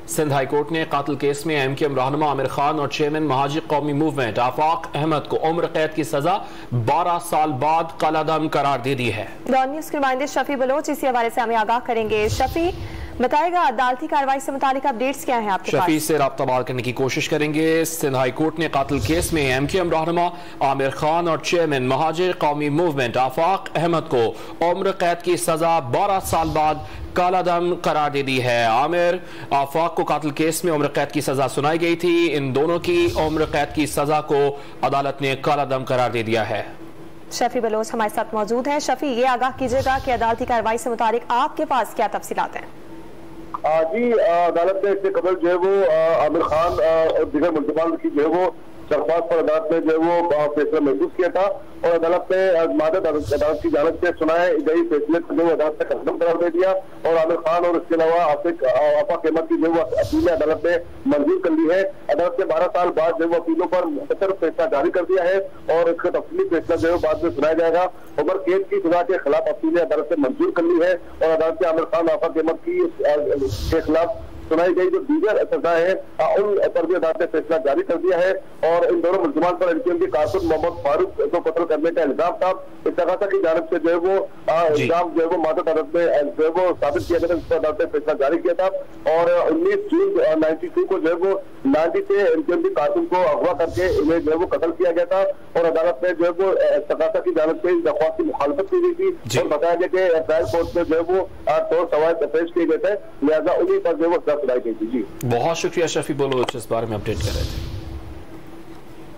Sindh high court ने कातिल case में MKM रहनुमा आमिर खान और चेयरमैन महाजिर कौमी मूवमेंट आफाक अहमद को उम्र कैद की सजा 12 साल बाद कालादम करार दे दी है। डॉन न्यूज़ के नुमाइंदे शफी बलोच इसी हवाले से हमें आगाह करेंगे। शफी बताएगा अदालती कार्रवाई से मुतालिक अपडेट्स क्या हैं आपके पास? शफी से राब्ता बहाल करने की कोशिश करेंगे। सिंध हाई कोर्ट ने कातिल केस में MKM रहनुमा आमिर खान और चेयरमैन महाजिर कौमी मूवमेंट आफाक अहमद को उम्र कैद की सजा 12 साल बाद कालादम करार दे दी है। आमिर आफाक को कातिल केस में उम्र कैद की सजा सुनाई गई थी। इन दोनों की उम्र कैद की सजा को अदालत ने कालादम करार दे दिया है। शफी बलोच हमारे साथ मौजूद हैं। शफी, ये आगाह कीजिएगा कि अदालती कार्रवाई से मुतालिक आपके पास क्या तफसीलात हैं? जी, अदालत ने इससे कबल जो है वो आमिर खान और दीगर मुल्जिमान की जो है वो दरख्वास्त पर अदालत ने जो है वो फैसला महसूस किया था और अदालत ने मादद अदालत की जानिब से सुनाए गई फैसले को जो अदालत ने खत्म करार दे दिया और आमिर खान और इसके अलावा आफाक अहमद की जो अपीलें अदालत ने मंजूर कर ली है। अदालत ने 12 साल बाद जो अपीलों पर मुख्तसर फैसला जारी कर दिया है और इसका तफसीली फैसला जो है बाद में सुनाया जाएगा। उम्र कैद की सजा के खिलाफ अपीलें अदालत ने मंजूर कर ली है और अदालत ने आमिर खान आफाक अहमद के खिलाफ सुनाई गई जो दीगर सजाएं हैं उन पर भी अदालत ने फैसला जारी कर दिया है और इन दोनों मुल्जिमान पर MKM के कारकुन मोहम्मद फारूक को कत्ल करने का इल्जाम था। इत्तगासा की जानिब से जो है वो इल्जाम जो है वो मादद अदालत में जो है वो साबित किया गया था, इस पर अदालत ने फैसला जारी किया था और 19 जून 92 को जो है वो 90 से MKM के कारकुन को अगवा करके इन्हें जो है वो कत्ल किया गया था और अदालत ने जो है वो इत्तगासा की जानिब से इस दरख्वास्त की मुखालफत की गई थी और बताया गया कि ट्रायल कोर्ट में जो है वो तौर सवाल पेश किए गए थे, लिहाजा उन्हीं पर जो है वो सुनाई गई थी। जी, बहुत शुक्रिया शफी बलोच इस बारे में अपडेट कर रहे थे।